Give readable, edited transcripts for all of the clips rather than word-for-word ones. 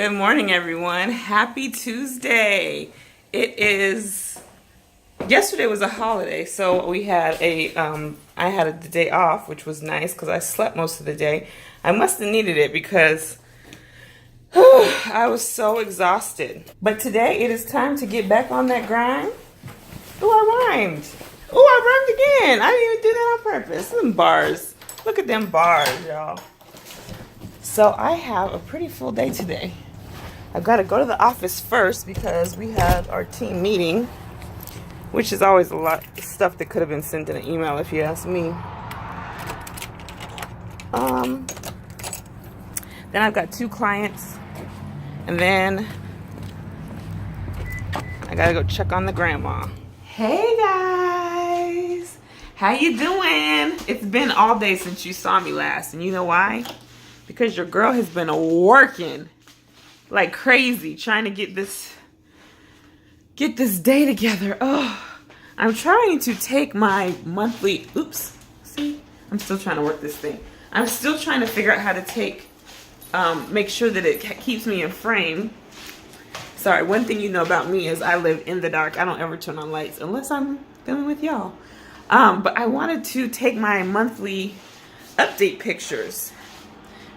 Good morning, everyone. Happy Tuesday. Yesterday was a holiday, so we had I had the day off, which was nice because I slept most of the day. I must have needed it because I was so exhausted. But today it is time to get back on that grind. Oh, I rhymed. Oh, I rhymed again. I didn't even do that on purpose. Them bars. Look at them bars, y'all. So I have a pretty full day today. I've got to go to the office first because we had our team meeting, which is always a lot of stuff that could have been sent in an email if you ask me. Then I've got 2 clients, and then I gotta go check on the grandma. Hey guys, how you doing? It's been all day since you saw me last, and you know why? Because your girl has been working like crazy trying to get this day together. Oh, I'm trying to take my monthly, I'm still trying to work this thing. I'm still trying to figure out how to make sure that it keeps me in frame. Sorry, one thing you know about me is I live in the dark. I don't ever turn on lights unless I'm filming with y'all. But I wanted to take my monthly update pictures.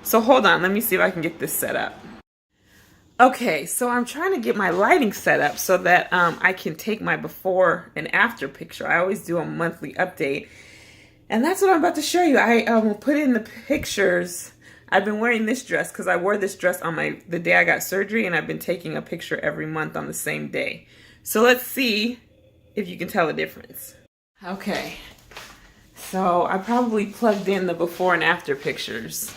So hold on, let me see if I can get this set up. Okay, so I'm trying to get my lighting set up so that I can take my before and after picture. I always do a monthly update. And that's what I'm about to show you. I will put in the pictures. I've been wearing this dress because I wore this dress on the day I got surgery, and I've been taking a picture every month on the same day. So let's see if you can tell the difference. Okay, so I probably plugged in the before and after pictures.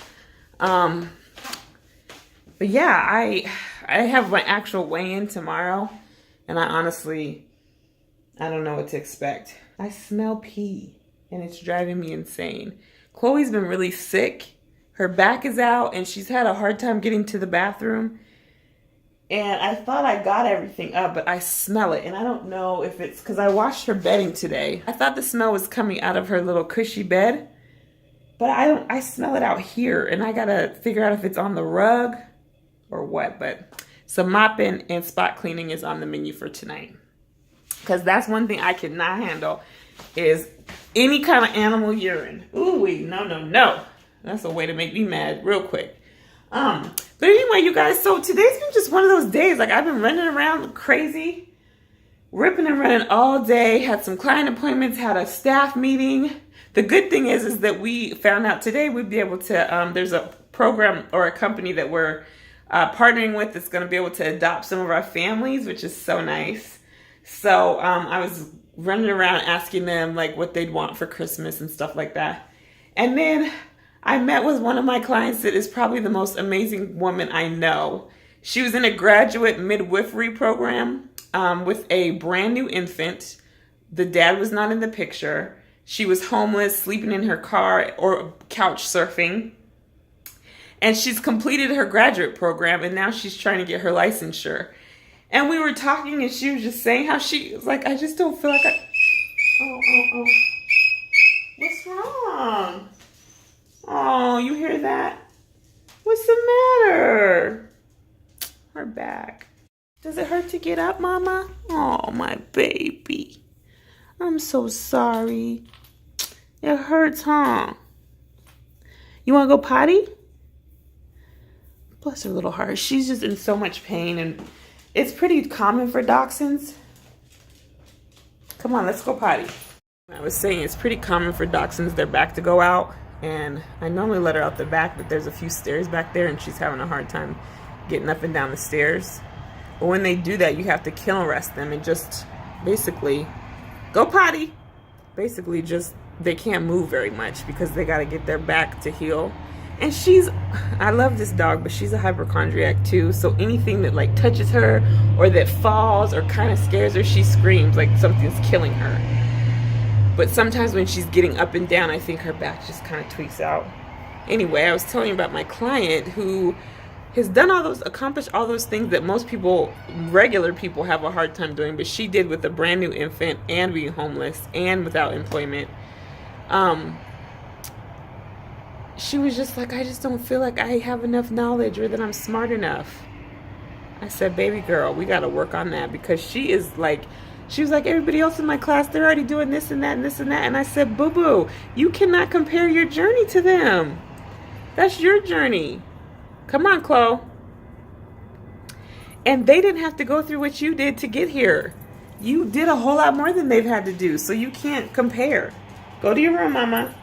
But yeah, I have my actual weigh-in tomorrow, and I don't know what to expect. I smell pee, and it's driving me insane. Chloe's been really sick. Her back is out, and she's had a hard time getting to the bathroom. And I thought I got everything up, but I smell it, and I don't know if it's because I washed her bedding today. I thought the smell was coming out of her little cushy bed, but I smell it out here, and I gotta figure out if it's on the rug or what. But some mopping and spot cleaning is on the menu for tonight, because that's one thing I cannot handle is any kind of animal urine. Ooh, no. That's a way to make me mad real quick. But anyway, you guys, so today's been just one of those days. Like, I've been running around crazy, ripping and running all day, had some client appointments, had a staff meeting. The good thing is that we found out today we'd be able to, there's a program or a company that we're partnering with that's going to be able to adopt some of our families, which is so nice. So I was running around asking them like what they'd want for Christmas and stuff like that. And then I met with one of my clients that is probably the most amazing woman I know. She was in a graduate midwifery program with a brand new infant. The dad was not in the picture. She was homeless, sleeping in her car or couch surfing. And she's completed her graduate program, and now she's trying to get her licensure. And we were talking, and she was just saying how she was like, I just don't feel like Oh. What's wrong? Oh, you hear that? What's the matter? Her back. Does it hurt to get up, Mama? Oh, my baby. I'm so sorry. It hurts, huh? You want to go potty? Bless her little heart. She's just in so much pain, and it's pretty common for dachshunds. Come on, let's go potty. I was saying it's pretty common for dachshunds, their back to go out, and I normally let her out the back, but there's a few stairs back there, and she's having a hard time getting up and down the stairs. But when they do that, you have to kennel rest them and just basically go potty. Basically just, they can't move very much because they got to get their back to heal. And I love this dog, but she's a hypochondriac too. So anything that like touches her or that falls or kind of scares her, she screams like something's killing her. But sometimes when she's getting up and down, I think her back just kind of tweaks out. Anyway, I was telling you about my client who has accomplished all those things that most people, regular people, have a hard time doing, but she did with a brand new infant and being homeless and without employment. She was just like, I just don't feel like I have enough knowledge or that I'm smart enough. I said, baby girl, we got to work on that because she is like, she was like, everybody else in my class, they're already doing this and that and this and that. And I said, boo boo, you cannot compare your journey to them. That's your journey. Come on, Chloe. And they didn't have to go through what you did to get here. You did a whole lot more than they've had to do, so you can't compare. Go to your room, mama.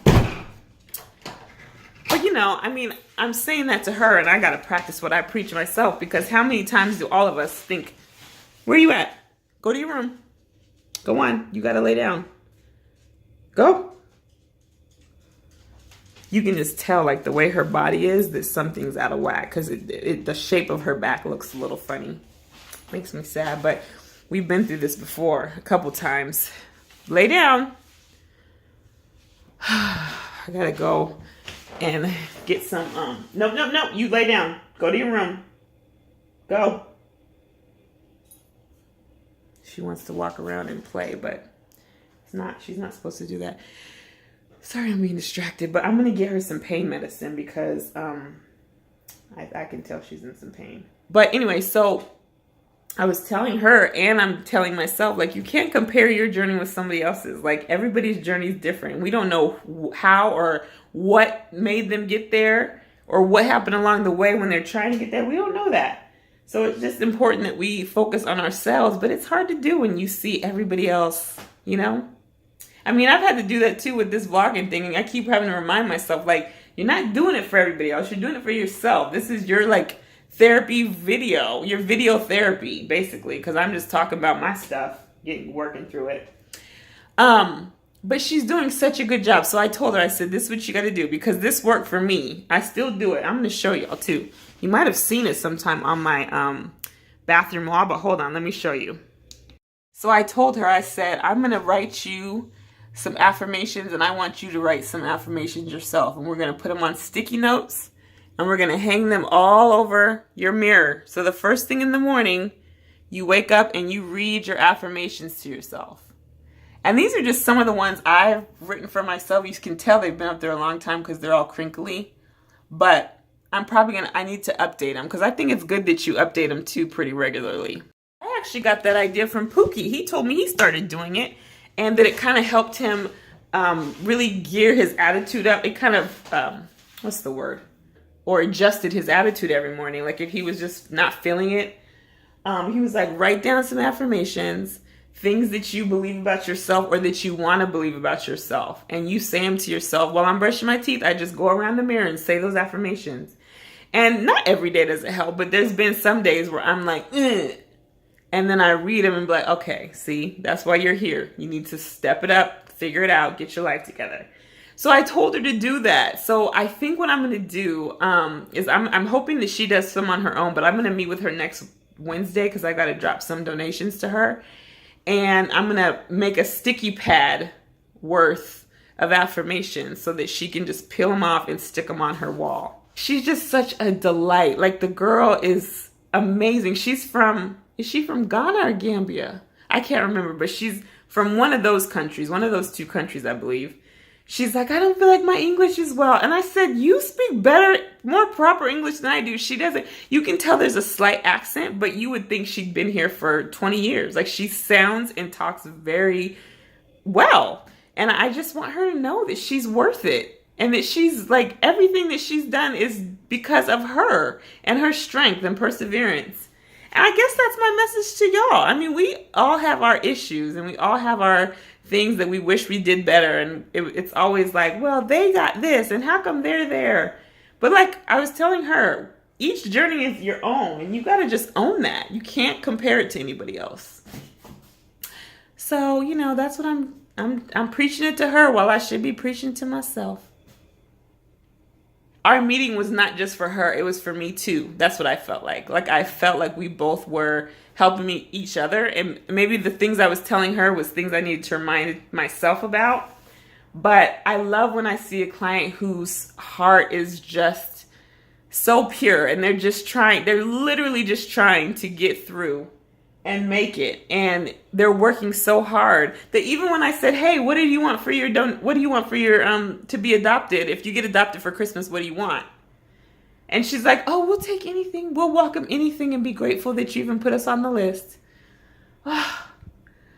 But you know, I mean, I'm saying that to her, and I got to practice what I preach myself, because how many times do all of us think, where you at? Go to your room. Go on. You got to lay down. Go. You can just tell, like, the way her body is, that something's out of whack, because the shape of her back looks a little funny. Makes me sad, but we've been through this before a couple times. Lay down. I gotta go and get some, no, you lay down. Go to your room. Go. She wants to walk around and play, but she's not supposed to do that. Sorry, I'm being distracted, but I'm gonna get her some pain medicine because I can tell she's in some pain. But anyway, so I was telling her, and I'm telling myself, like, you can't compare your journey with somebody else's. Like, everybody's journey is different. We don't know how or what made them get there or what happened along the way when they're trying to get there. We don't know that. So it's just important that we focus on ourselves, but it's hard to do when you see everybody else, you know? I mean, I've had to do that too with this vlogging thing, and I keep having to remind myself, like, you're not doing it for everybody else. You're doing it for yourself. This is your, like, therapy video, your video therapy, basically, because I'm just talking about my stuff, working through it. But she's doing such a good job. So I told her, I said, this is what you got to do, because this worked for me. I still do it. I'm going to show y'all too. You might have seen it sometime on my bathroom wall, but hold on, let me show you. So I told her, I said, I'm going to write you some affirmations, and I want you to write some affirmations yourself. And we're going to put them on sticky notes, and we're going to hang them all over your mirror. So the first thing in the morning, you wake up and you read your affirmations to yourself. And these are just some of the ones I've written for myself. You can tell they've been up there a long time because they're all crinkly. But I need to update them, because I think it's good that you update them too pretty regularly. I actually got that idea from Pookie. He told me he started doing it, and that it kind of helped him really gear his attitude up. It kind of, what's the word? Or adjusted his attitude every morning. Like if he was just not feeling it, he was like, write down some affirmations, things that you believe about yourself or that you want to believe about yourself. And you say them to yourself. While I'm brushing my teeth, I just go around the mirror and say those affirmations. And not every day does it help, but there's been some days where I'm like, ugh. And then I read them and be like, okay, see, that's why you're here. You need to step it up, figure it out, get your life together. So I told her to do that. So I think what I'm going to do is I'm hoping that she does some on her own, but I'm going to meet with her next Wednesday because I got to drop some donations to her. And I'm going to make a sticky pad worth of affirmations so that she can just peel them off and stick them on her wall. She's just such a delight. Like, the girl is amazing. Is she from Ghana or Gambia? I can't remember, but she's from one of those countries, one of those two countries, I believe. She's like, I don't feel like my English is well. And I said, you speak better, more proper English than I do. She doesn't. You can tell there's a slight accent, but you would think she'd been here for 20 years. Like, she sounds and talks very well. And I just want her to know that she's worth it. And that she's like, everything that she's done is because of her and her strength and perseverance. And I guess that's my message to y'all. I mean, we all have our issues and we all have our things that we wish we did better. And it's always like, well, they got this and how come they're there? But like I was telling her, each journey is your own and you got to just own that. You can't compare it to anybody else. So, you know, that's what I'm preaching it to her while I should be preaching to myself. Our meeting was not just for her, it was for me too. That's what I felt like. Like, I felt like we both were helping each other. And maybe the things I was telling her was things I needed to remind myself about. But I love when I see a client whose heart is just so pure and they're literally just trying to get through and make it. And they're working so hard that even when I said, hey, what do you want for your to be adopted? If you get adopted for Christmas, what do you want? And she's like, oh, we'll take anything. We'll welcome anything and be grateful that you even put us on the list.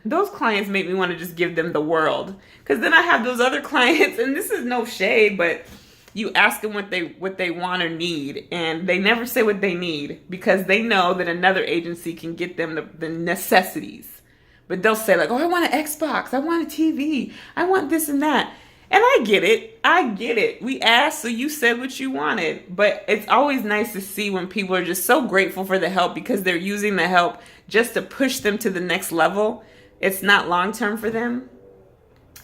Those clients make me want to just give them the world. Because then I have those other clients, and this is no shade, but you ask them what they want or need, and they never say what they need because they know that another agency can get them the necessities. But they'll say like, oh, I want an Xbox. I want a TV. I want this and that. And I get it. I get it. We asked, so you said what you wanted. But it's always nice to see when people are just so grateful for the help because they're using the help just to push them to the next level. It's not long-term for them.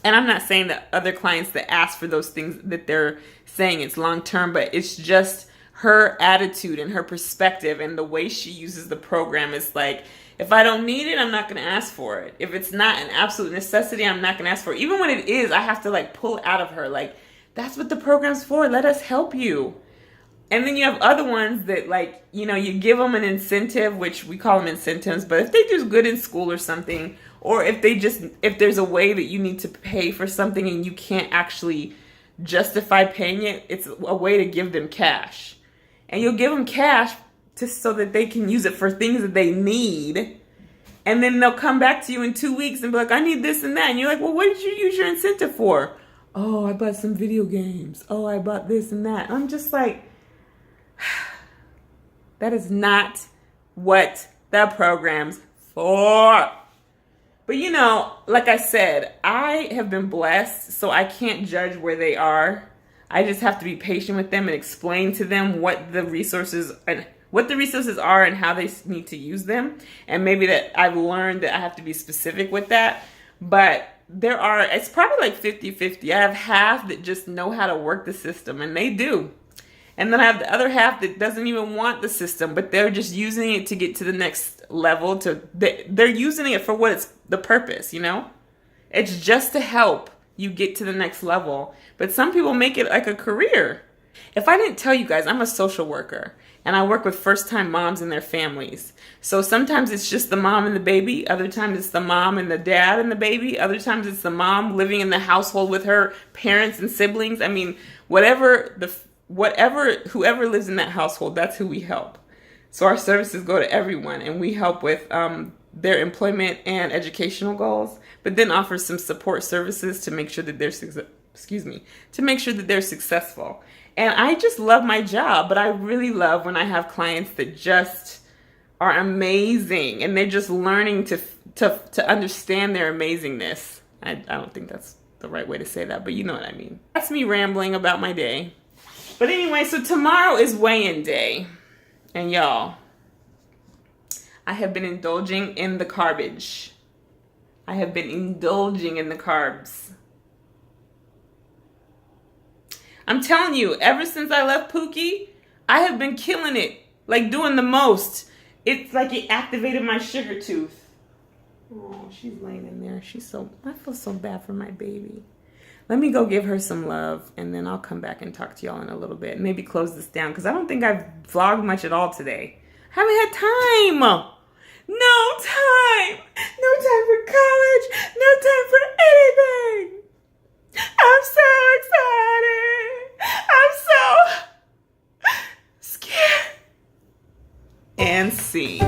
And I'm not saying that other clients that ask for those things that they're saying it's long-term, but it's just her attitude and her perspective and the way she uses the program is like, if I don't need it, I'm not going to ask for it. If it's not an absolute necessity, I'm not going to ask for it. Even when it is, I have to like pull it out of her. Like, that's what the program's for. Let us help you. And then you have other ones that like, you know, you give them an incentive, which we call them incentives. But if they do good in school or something, or if there's a way that you need to pay for something and you can't actually justify paying it, it's a way to give them cash. And you'll give them cash just so that they can use it for things that they need. And then they'll come back to you in 2 weeks and be like, I need this and that. And you're like, well, what did you use your incentive for? Oh, I bought some video games. Oh, I bought this and that. And I'm just like, that is not what the program's for. But you know, like I said, I have been blessed, so I can't judge where they are. I just have to be patient with them and explain to them what the resources are and how they need to use them. And maybe that I've learned that I have to be specific with that. But it's probably like 50-50. I have half that just know how to work the system, and they do. And then I have the other half that doesn't even want the system, but they're just using it to get to the next level. They're using it for what it's the purpose, you know? It's just to help you get to the next level. But some people make it like a career. If I didn't tell you guys, I'm a social worker, and I work with first-time moms and their families. So sometimes it's just the mom and the baby. Other times it's the mom and the dad and the baby. Other times it's the mom living in the household with her parents and siblings. I mean, whoever lives in that household, that's who we help. So our services go to everyone, and we help with their employment and educational goals, but then offer some support services to make sure that they're successful. And I just love my job, but I really love when I have clients that just are amazing and they're just learning to understand their amazingness. I don't think that's the right way to say that, but you know what I mean. That's me rambling about my day. But anyway, so tomorrow is weigh-in day. And y'all, I have been indulging in the garbage. I have been indulging in the carbs. I'm telling you, ever since I left Pookie, I have been killing it. Like doing the most. It's like it activated my sugar tooth. Oh, she's laying in there. I feel so bad for my baby. Let me go give her some love, and then I'll come back and talk to y'all in a little bit. Maybe close this down, because I don't think I've vlogged much at all today. I haven't had time. No time. No time for college. No time for anything. I'm so excited. I'm so scared. And see.